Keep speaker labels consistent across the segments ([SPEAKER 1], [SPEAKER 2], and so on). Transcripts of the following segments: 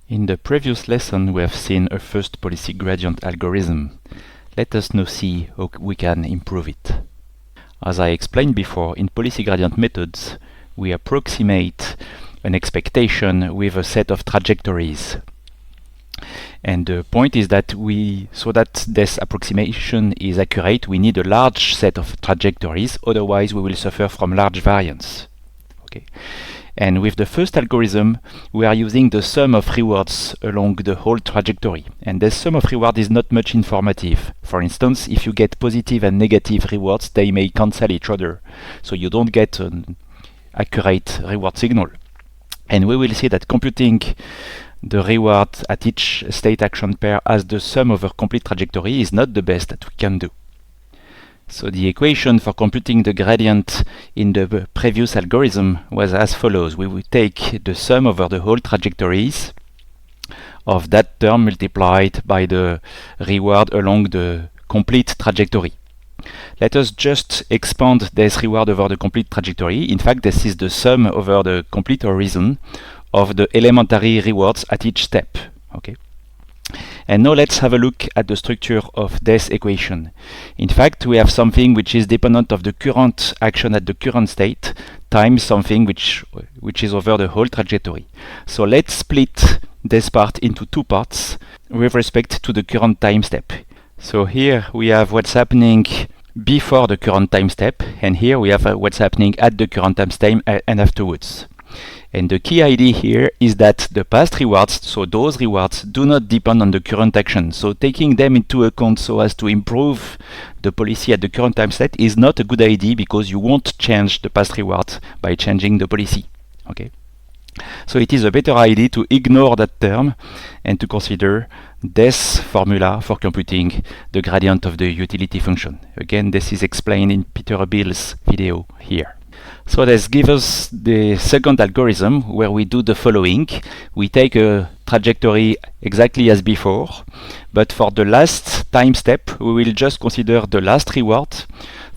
[SPEAKER 1] In the previous lesson we have seen a first policy gradient algorithm. Let us now see how we can improve it. As I explained before, in policy gradient methods we approximate an expectation with a set of trajectories. And the point is that so that this approximation is accurate, we need a large set of trajectories, otherwise we will suffer from large variance. Okay. And with the first algorithm, we are using the sum of rewards along the whole trajectory. And the sum of reward is not much informative. For instance, if you get positive and negative rewards, they may cancel each other. So you don't get an accurate reward signal. And we will see that computing the reward at each state action pair as the sum over complete trajectory is not the best that we can do. So the equation for computing the gradient in the previous algorithm was as follows. We would take the sum over the whole trajectories of that term multiplied by the reward along the complete trajectory. Let us just expand this reward over the complete trajectory. In fact, this is the sum over the complete horizon of the elementary rewards at each step. Okay. And now let's have a look at the structure of this equation. In fact, we have something which is dependent of the current action at the current state times something which is over the whole trajectory. So let's split this part into two parts with respect to the current time step. So here we have what's happening before the current time step, and here we have what's happening at the current time step and afterwards. And the key idea here is that the past rewards, so those rewards, do not depend on the current action. So taking them into account so as to improve the policy at the current time state is not a good idea, because you won't change the past reward by changing the policy. Okay. So it is a better idea to ignore that term and to consider this formula for computing the gradient of the utility function. Again, this is explained in Peter Abill's video here. So this gives us the second algorithm, where we do the following. We take a trajectory exactly as before, but for the last time step we will just consider the last reward.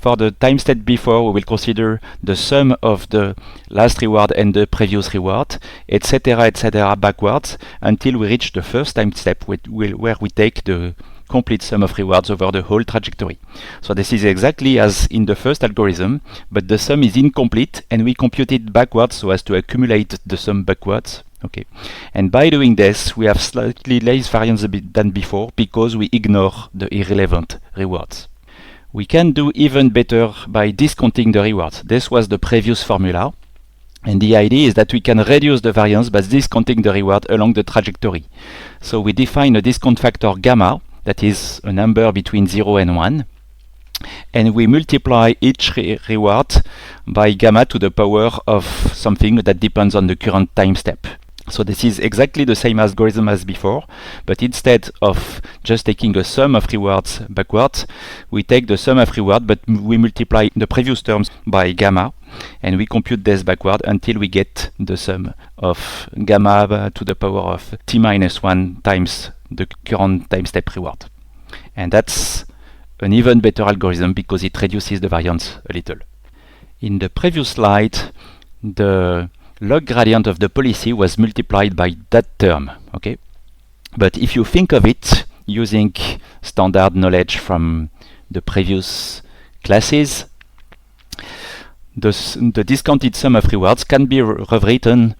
[SPEAKER 1] For the time step before, we will consider the sum of the last reward and the previous reward, etc., backwards, until we reach the first time step where we take the complete sum of rewards over the whole trajectory. So this is exactly as in the first algorithm, but the sum is incomplete and we compute it backwards so as to accumulate the sum backwards. Okay. And by doing this, we have slightly less variance than before, because we ignore the irrelevant rewards. We can do even better by discounting the rewards. This was the previous formula. And the idea is that we can reduce the variance by discounting the reward along the trajectory. So we define a discount factor gamma, that is a number between 0 and 1, and we multiply each reward by gamma to the power of something that depends on the current time step. So this is exactly the same algorithm as before, but instead of just taking a sum of rewards backwards, we take the sum of reward, but we multiply the previous terms by gamma, and we compute this backward until we get the sum of gamma to the power of t minus 1 times the current time step reward. And that's an even better algorithm because it reduces the variance a little. In the previous slide, the log gradient of the policy was multiplied by that term. Okay, but if you think of it using standard knowledge from the previous classes, the discounted sum of rewards can be rewritten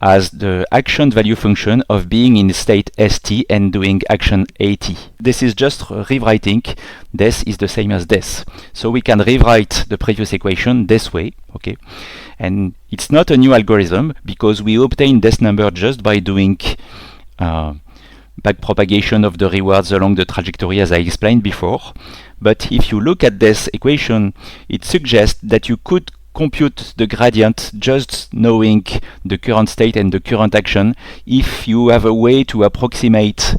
[SPEAKER 1] as the action value function of being in state st and doing action at. This is just rewriting. This is the same as this. So we can rewrite the previous equation this way. Okay, and it's not a new algorithm because we obtain this number just by doing backpropagation of the rewards along the trajectory, as I explained before. But if you look at this equation, it suggests that you could compute the gradient just knowing the current state and the current action if you have a way to approximate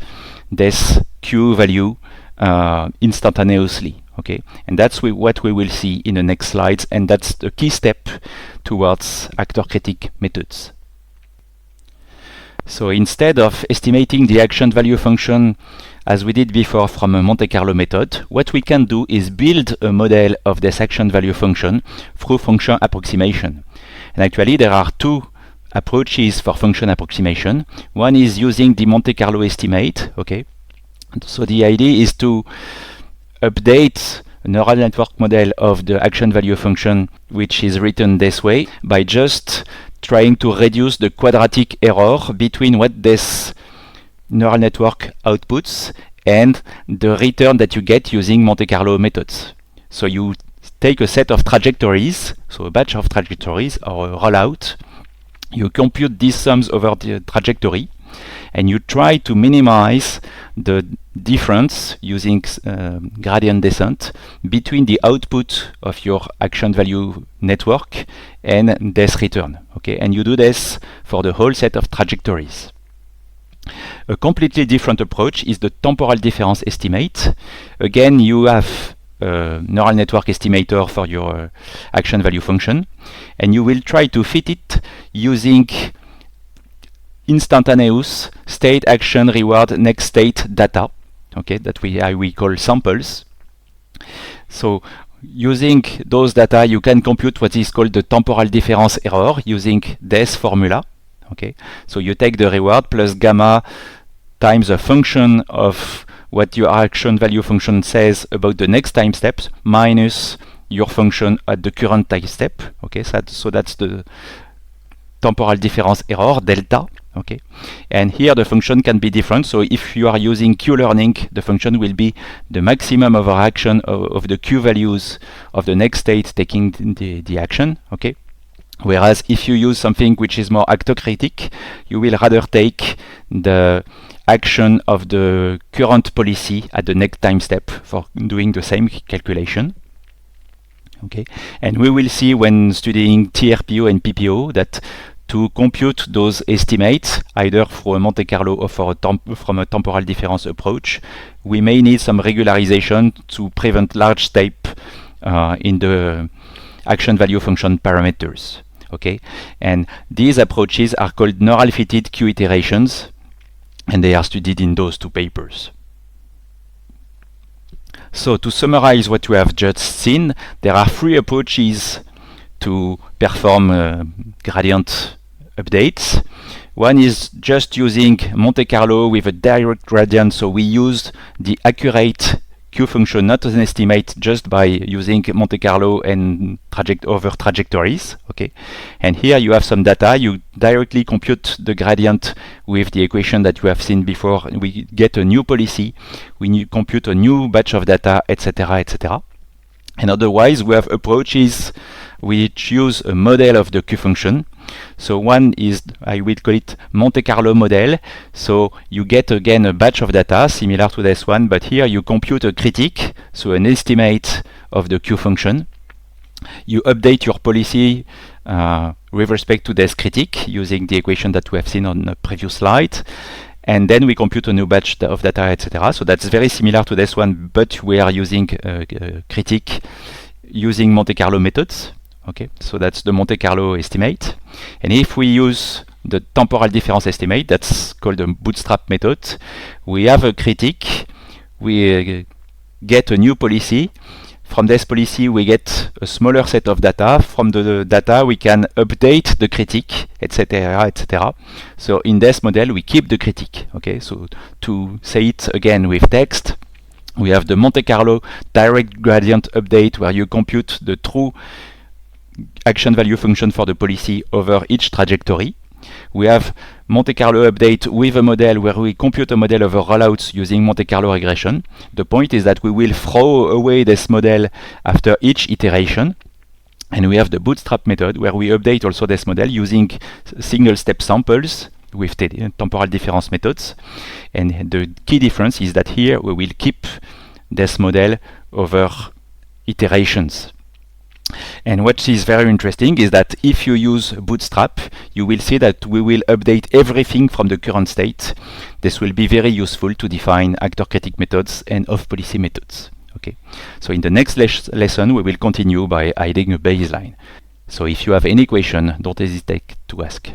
[SPEAKER 1] this Q value instantaneously. Okay, and that's what we will see in the next slides, and that's the key step towards actor-critic methods. So instead of estimating the action value function as we did before from a Monte Carlo method, what we can do is build a model of this action value function through function approximation. And actually there are two approaches for function approximation. One is using the Monte Carlo estimate. Okay, so the idea is to update a neural network model of the action value function, which is written this way, by just trying to reduce the quadratic error between what this neural network outputs and the return that you get using Monte Carlo methods. So you take a set of trajectories, so a batch of trajectories or a rollout, you compute these sums over the trajectory, and you try to minimize the difference using gradient descent between the output of your action value network and this return. Okay, and you do this for the whole set of trajectories. A completely different approach is the temporal difference estimate. Again, you have a neural network estimator for your action value function, and you will try to fit it using instantaneous state, action, reward, next state data, okay, that we call samples. So using those data, you can compute what is called the temporal difference error using this formula. Okay, so you take the reward plus gamma times a function of what your action value function says about the next time steps minus your function at the current time step. Okay, so that's the temporal difference error, delta. Okay, and here the function can be different. So if you are using Q-learning, the function will be the maximum overaction of the Q values of the next state taking the action. Okay, whereas if you use something which is more actocritic, you will rather take the action of the current policy at the next time step for doing the same calculation. Okay, and we will see when studying TRPO and PPO that to compute those estimates, either from a Monte Carlo or from a temporal difference approach, we may need some regularization to prevent large step in the action value function parameters. Okay, and these approaches are called neural fitted Q iterations, and they are studied in those two papers. So to summarize what we have just seen, there are three approaches to perform gradient updates. One is just using Monte Carlo with a direct gradient, so we use the accurate Q function, not as an estimate, just by using Monte Carlo and over trajectories. Okay, and here you have some data. You directly compute the gradient with the equation that you have seen before. We get a new policy. We compute a new batch of data, etc., etc. And otherwise, we have approaches which use a model of the Q function. So one is, I will call it Monte Carlo model. So you get again a batch of data similar to this one, but here you compute a critique, so an estimate of the Q function. You update your policy with respect to this critique using the equation that we have seen on the previous slide. And then we compute a new batch of data, etc. So that's very similar to this one, but we are using critique using Monte Carlo methods. Okay, so that's the Monte Carlo estimate. And if we use the temporal difference estimate, that's called the bootstrap method, we have a critique, we get a new policy. From this policy, we get a smaller set of data. From the data, we can update the critique, etc., etc. So in this model, we keep the critique. Okay, so to say it again with text, we have the Monte Carlo direct gradient update, where you compute the true action value function for the policy over each trajectory. We have Monte Carlo update with a model where we compute a model over rollouts using Monte Carlo regression. The point is that we will throw away this model after each iteration. And we have the bootstrap method where we update also this model using single step samples with temporal difference methods. And the key difference is that here we will keep this model over iterations. And what is very interesting is that if you use Bootstrap, you will see that we will update everything from the current state. This will be very useful to define actor-critic methods and off-policy methods. Okay, so in the next lesson, we will continue by adding a baseline. So if you have any question, don't hesitate to ask.